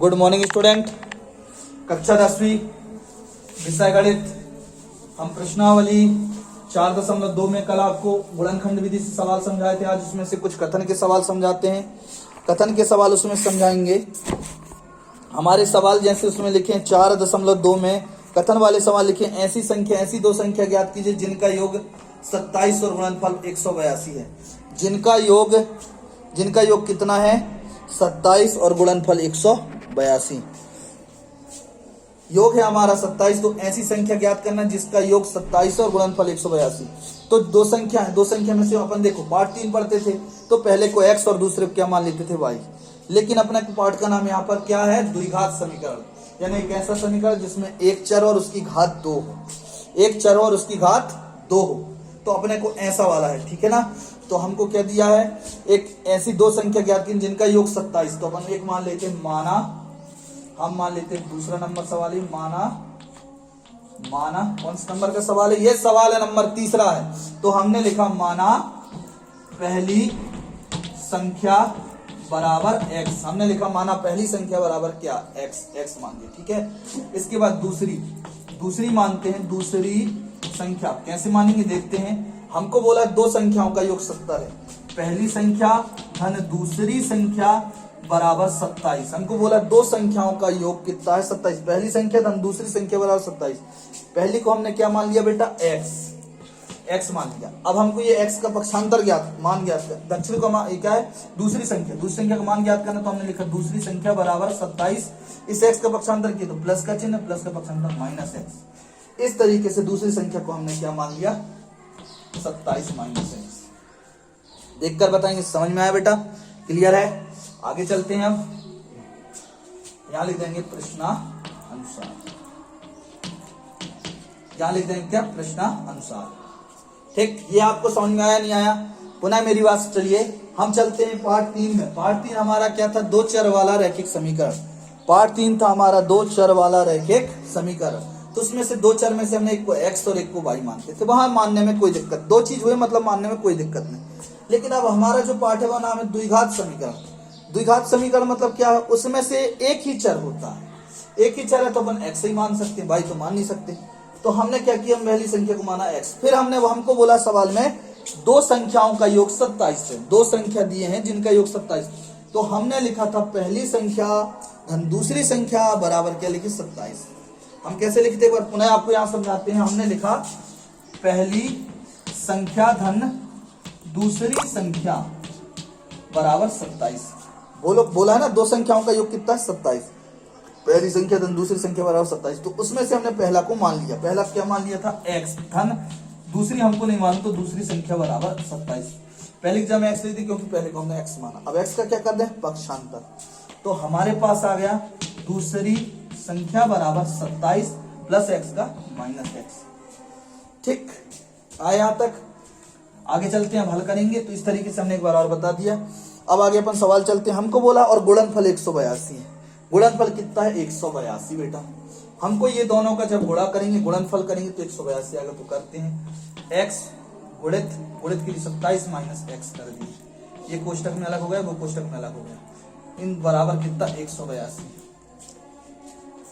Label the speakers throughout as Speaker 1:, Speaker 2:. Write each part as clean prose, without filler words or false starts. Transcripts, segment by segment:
Speaker 1: Good morning student. कक्षा 10वीं विषय गणित। हम प्रश्नावली 4.2 में कल आपको गुणनखंड विधि से सवाल समझाए थे। आज उसमें से कुछ कथन के सवाल समझाते हैं। कथन के सवाल उसमें समझाएंगे। हमारे सवाल जैसे उसमें लिखे 4.2 में कथन वाले सवाल लिखे, ऐसी दो संख्या ज्ञात कीजिए जिनका योग 27 और गुणनफल 182 है। जिनका योग कितना है? 27 और गुणनफल 182। योग है हमारा 27, तो ऐसी संख्या ज्ञात करना जिसका योग 27 और गुणनफल 182। तो दो संख्या है, दो संख्या में से अपन देखो पार्ट 3 पढ़ते थे तो पहले को x और दूसरे को क्या मान लेते थे y। लेकिन अपने पार्ट का नाम यहाँ पर क्या है? द्विघात समीकरण, यानी एक ऐसा समीकरण जिसमें एक चर और उसकी घात 2 हो, एक चर और उसकी घात 2 हो। तो अपने को ऐसा वाला है, ठीक है ना। तो हमको क्या दिया है? एक ऐसी दो संख्या ज्ञात की जिनका योग 27। तो अपन एक मान लेते हैं, हम मान लेते हैं दूसरा नंबर सवाल ही माना कौन सा नंबर का सवाल है? ये सवाल है नंबर तीसरा है। तो हमने लिखा माना पहली संख्या बराबर x। हमने लिखा माना पहली संख्या बराबर क्या? x मान लिया, ठीक है। इसके बाद दूसरी मानते हैं। दूसरी संख्या कैसे मानेंगे देखते हैं। हमको बोला दो संख्याओं का योग 70 है। पहली संख्या धन दूसरी संख्या बराबर 27। हमको बोला दो संख्याओं का योग कितना है? 27। पहली संख्या धन दूसरी संख्या बराबर 27। पहली को हमने क्या मान लिया बेटा? x मान लिया। अब हमको ये x का पक्षांतर मान ज्ञात कर, दक्षिण को मान क्या है? दूसरी संख्या का मान ज्ञात करना। तो हमने लिखा दूसरी संख्या बराबर 27। इस x का पक्षांतर किया तो प्लस का चिन्ह, प्लस का पक्षांतर माइनस x। इस तरीके से दूसरी संख्या को हमने क्या मान लिया? 27 माइनस x। देखकर बताएंगे समझ में आया बेटा? क्लियर है? आगे चलते हैं। अब यहां लिख देंगे प्रश्नानुसार। यहां लिख देंगे क्या? प्रश्नानुसार। ठीक, ये आपको समझ में आया नहीं आया? पुनः मेरी बात चलिए हम चलते हैं पार्ट 3 में। पार्ट 3 हमारा क्या था? दो चर वाला रैखिक समीकरण। पार्ट 3 था हमारा दो चर वाला रैखिक समीकरण। तो उसमें से दो चर में से हमने एक को x और एक को y मानते थे। वहां मानने में कोई दिक्कत, दो चीज हुए मतलब मानने में कोई दिक्कत नहीं। लेकिन अब हमारा जो पार्ट है वह नाम है द्विघात समीकरण। द्विघात समीकरण मतलब क्या है? उसमें से एक ही चर होता है। एक ही चर है तो अपन x ही मान सकते हैं, y तो मान नहीं सकते। तो हमने क्या किया? पहली संख्या को माना x। फिर हमको बोला सवाल में दो संख्याओं का योग 27 है। दो संख्या दिए हैं जिनका योग 27। तो हमने लिखा था पहली संख्या धन दूसरी संख्या बराबर क्या लिखी? 27। हम कैसे लिखते? एक बार पुनः आपको यहां समझाते हैं। हमने लिखा पहली संख्या धन दूसरी संख्या बराबर 27। बोला है ना, दो संख्याओं का योग कितना है? 27। पहली संख्या धन दूसरी संख्या बराबर 27। तो उसमें से हमने पहला को मान लिया। पहला क्या मान लिया था? x धन दूसरी हमको नहीं मालूम, तो दूसरी संख्या बराबर 27। पहली एग्जाम में x ली थी क्योंकि पहले को हमने x माना। अब x का क्या कर दें? पक्षांतर। तो हमारे पास आ गया दूसरी संख्या बराबर 27 प्लस x का माइनस x। ठीक, आए यहां तक? आगे चलते हैं, हम हल करेंगे। तो इस तरीके से हमने एक बार और बता दिया। अब आगे अपन सवाल चलते हैं। हमको बोला और गुणनफल 182 है। गुणनफल कितना है? 182 बेटा। हमको ये दोनों का जब गुणा करेंगे, गुणनफल करेंगे तो 182 आएगा। तो करते हैं x गुणित के लिए 27 माइनस x कर दिए। ये कोष्टक में अलग हो गया, वो कोष्टक में अलग हो गया। इन बराबर कितना? 182।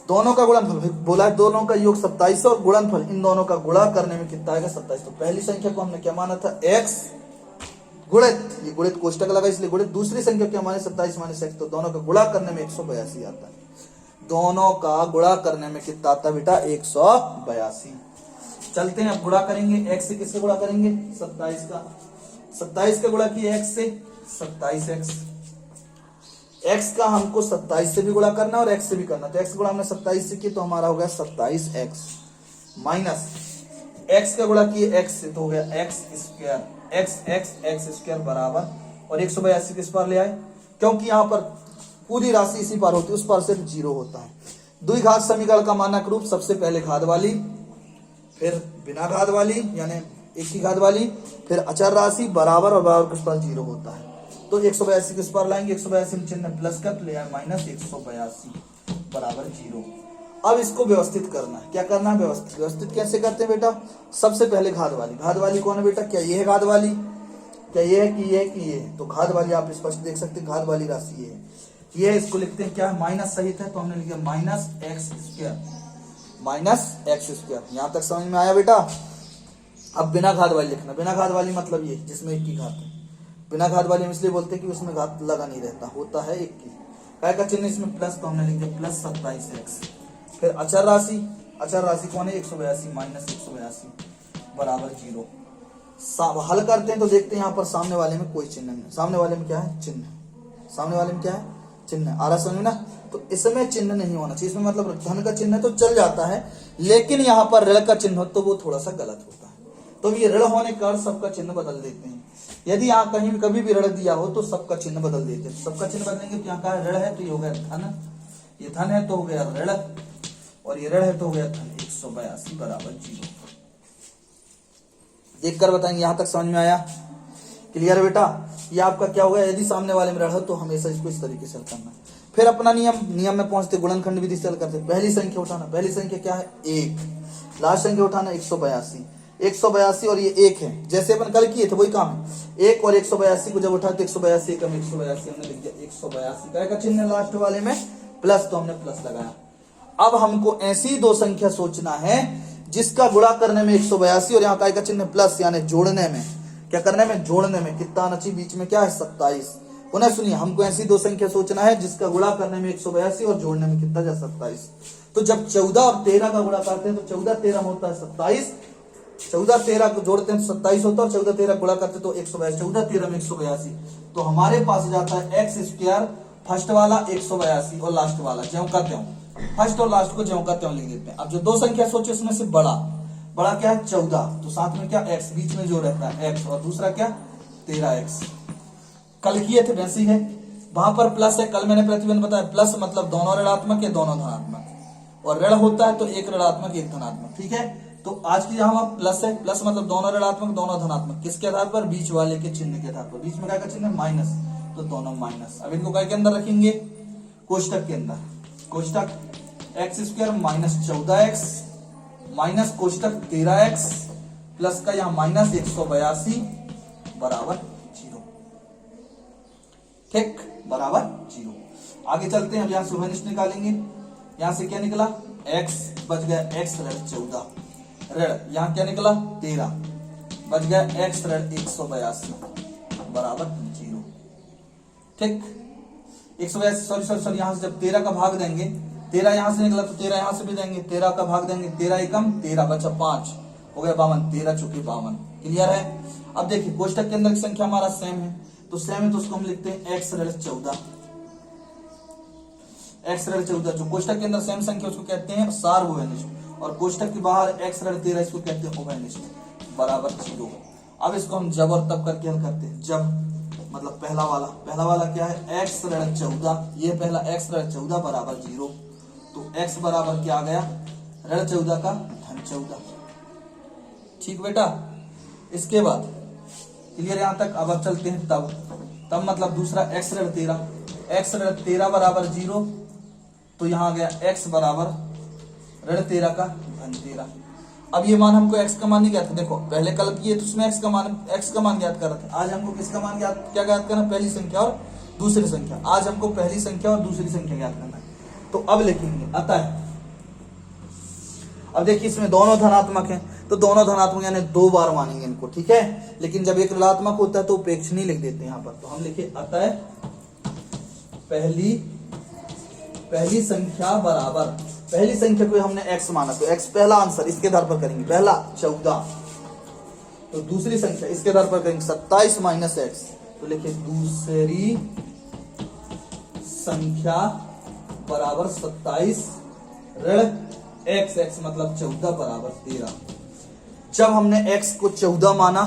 Speaker 1: दोनों का गुणनफल बोला है, दोनों का योग 27 और गुणनफल इन दोनों का गुणा करने में कितना आएगा? 27। तो पहली संख्या को हमने क्या माना था? x गुणित, ये गुणित कोष्टक लगा इसलिए गुणित। दूसरी संख्या क्या माने? 27 माइनस x। तो दोनों का गुणा करने में 182 आता है। दोनों का गुणा करने में कितना आता है बेटा? 182। चलते हैं, अब गुणा करेंगे। x से किससे गुणा करेंगे? 27 का। 27 का गुणा किया x से 27x। x का हमको 27 से भी गुणा करना और x से भी करना। तो x गुणा हमने 27 से किया तो हमारा हो गया 27x माइनस x का गुणा किए x से तो हो गया x स्क्वायर। x स्क्वायर बराबर, और 182 किस पार ले आए? क्योंकि यहाँ पर पूरी राशि इसी पार होती है, उस पार सिर्फ 0 होता है। द्विघात समीकरण का मानक रूप सबसे पहले घात वाली, फिर बिना घात वाली यानी एक ही घात वाली, फिर अचर राशि बराबर और बराबर किस पार 0 होता है। तो 182 किस पार लाएंगे? 182 में चिन्ह प्लस का तो ले आए माइनस 182 बराबर 0। अब इसको व्यवस्थित करना है। क्या करना है? व्यवस्थित कैसे करते हैं बेटा? सबसे पहले घात वाली कौन है बेटा? क्या ये है घात वाली? क्या ये है कि ये है कि ये? तो घात वाली आप स्पष्ट देख सकते हैं, घात वाली राशि ये है। ये है, इसको लिखते हैं क्या है, माइनस सहित है तो हमने लिखा minus x square, minus x square. यहां तक समझ में आया बेटा। अब बिना घात वाली लिखना, बिना घात वाली मतलब ये जिसमें एक की घात है। बिना घात वाली हम इसलिए बोलते हैं कि उसमें घात लगा नहीं रहता, होता है एक की। काय का चिन्ह इसमें प्लस, तो हमने लिख दिया प्लस 27x। फिर अचर राशि, अचर राशि कौन है, 182 माइनस 182 बराबर 0। हल करते हैं तो देखते हैं यहाँ पर सामने वाले में कोई चिन्ह नहीं, सामने वाले में क्या है, चिन्ह। सामने वाले में क्या है, चिन्ह। आ रहा समझ में ना। तो इसमें चिन्ह नहीं होना चाहिए, इसमें मतलब धन का चिन्ह तो चल जाता है, लेकिन यहाँ पर ऋण का चिन्ह हो तो वो थोड़ा सा गलत होता है। तो ये ऋण होने का सबका चिन्ह बदल देते हैं। यदि यहाँ कहीं कभी भी ऋण दिया हो तो सबका चिन्ह बदल देते हैं। सबका चिन्ह बदलेंगे तो यहाँ का ऋण है तो ये हो गया धन, ये धन है तो हो गया ऋण, और ये ऋण है तो हो गया धन। 182 बराबर 0। देख कर बताएंगे यहां तक समझ में आया, क्लियर है बेटा। ये आपका क्या होगा, यदि सामने वाले में ऋण हो तो हमेशा इसको इस तरीके से हल करना है। फिर अपना नियम में पहुंचते, गुणनखंड विधि से हल करते। पहली संख्या उठाना, पहली संख्या क्या है 1, लास्ट संख्या उठाना 182, 182 और ये 1 है, जैसे अपन कल किए थे वही काम है। 1 और 182 को जब उठा तो 182 कम 182 हमने लिख दिया 182। का चिन्ह लास्ट वाले में प्लस, तो हमने प्लस लगाया। अब हमको ऐसी दो संख्या सोचना है जिसका गुणा करने में 182 और यहाँ का चिन्ह प्लस, यानी जोड़ने में क्या करने में, जोड़ने में कितना आना चाहिए, बीच में क्या है 27। पुनः सुनिए, हमको ऐसी दो संख्या सोचना है जिसका गुणा करने में 182 और जोड़ने में कितना जाए 27। तो जब 14 और 13 का गुणा करते हैं तो 14 13 होता है 27, 14 13 को जोड़ते हैं तो 27 होता है, और 14 13 गुणा करते तो 182, 14 13 में 182। तो हमारे पास जाता है एक्स स्क्वायर, फर्स्ट वाला 182 और लास्ट वाला ज्यों का त्यों, फर्स्ट और लास्ट को ज्यों का त्यों लिख देते हैं। अब जो दो संख्या सोचे उसमें से बड़ा क्या है 14, तो साथ में क्या x, बीच में जो रहता है x, और दूसरा क्या 13x। कल किए थे वैसे ही है, वहां पर प्लस है। कल मैंने प्रतिबंध बताया, प्लस मतलब दोनों ऋणात्मक है दोनों धनात्मक, और ऋण होता है तो एक ऋणात्मक एक धनात्मक, ठीक है। तो आज की यहाँ प्लस है, प्लस मतलब दोनों ऋणात्मक दोनों धनात्मक, किसके आधार पर, बीच वाले के चिन्ह के आधार पर। बीच में क्या का चिन्ह माइनस, तो दोनों माइनस। अब इनको क्या के अंदर रखेंगे, कोष्टक के अंदर। कोष्टक X square minus 14x minus कोष्टक 13x प्लस का यहाँ माइनस 182 बराबर 0, ठीक, बराबर 0। आगे चलते हैं, अब यहाँ से उभयनिष्ठ निकालेंगे। यहां से क्या निकला, x बच गया x ऋण 14, ऋण यहाँ क्या निकला 13, बच गया x ऋण 182 बराबर 0, ठीक। 182 सॉरी यहाँ से जब 13 का भाग देंगे, 13 यहां से निकला तो 13 यहां से भी देंगे, 13 का भाग देंगे, 13 एकम 13 बचा 5 हो गया 52, 13 चुकी 52, क्लियर है। अब देखिए कोष्टक के अंदर की संख्या हमारा सेम है, तो सेम है तो उसको हम लिखते हैं x ऋण 14, x ऋण 14। जो कोष्टक के अंदर सेम संख्या उसको कहते हैं सार्वभौमिक, और कोष्टक के बाहर x ऋण 13 इसको कहते हैं उभयनिष्ठ बराबर 0। अब इसको हम जब और तब करके हल करते हैं। जब मतलब पहला वाला क्या है x ऋण 14, ये पहला x ऋण 14 बराबर 0, तो x बराबर क्या आ गया, ऋण 14 का धन 14, ठीक बेटा। इसके बाद क्लियर यहां तक। अब चलते हैं तब मतलब दूसरा x ऋण 13, x ऋण 13 बराबर 0, तो यहां आ गया x बराबर ऋण 13 का धन 13। अब ये मान हमको x का मान नहीं ज्ञात था, देखो पहले कल किए तो उसमें x का मान ज्ञात कर रहे थे। आज हमको किसका मान क्या ज्ञात करना, पहली संख्या और दूसरी संख्या। आज हमको पहली संख्या और दूसरी संख्या ज्ञात करना है। तो अब लिखेंगे अतः, अब देखिए इसमें दोनों धनात्मक हैं, तो दोनों धनात्मक यानी 2 बार मानेंगे इनको, ठीक है। लेकिन जब एक ऋणात्मक होता है तो उपेक्षणीय लिख देते हैं यहाँ पर। तो हम लिखे अतः पहली संख्या बराबर, पहली संख्या को हमने x माना तो x पहला आंसर, इसके आधार पर करेंगे पहला 14, तो दूसरी संख्या इसके आधार पर करेंगे 27 माइनस x, तो लिखे दूसरी संख्या बराबर 27 ऋण x मतलब 14 बराबर 13। जब हमने x को 14 माना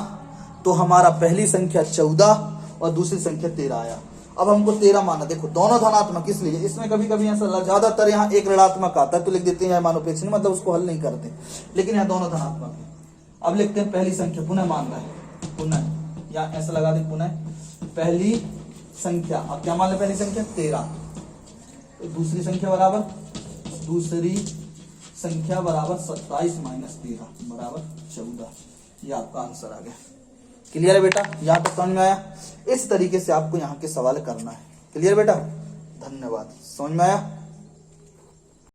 Speaker 1: तो हमारा पहली संख्या 14 और दूसरी संख्या 13 आया। अब हमको 13 माना, देखो दोनों धनात्मक, इसलिए इसमें कभी कभी ऐसा ज्यादातर यहाँ एक ऋणात्मक आता है तो लिख देते हैं मानोपेक्षी, मतलब उसको हल नहीं करते, लेकिन यहाँ दोनों धनात्मक है। अब लिखते हैं पहली संख्या, पुनः मान रहा है, पुनः या ऐसा लगा दे, पुनः पहली संख्या। अब क्या मान ले, पहली संख्या 13, तो दूसरी संख्या बराबर 27 माइनस 13 बराबर 14। ये आपका आंसर आ गया। क्लियर है बेटा, यहाँ तक समझ में आया। इस तरीके से आपको यहाँ के सवाल करना है। क्लियर बेटा। धन्यवाद। समझ में आया?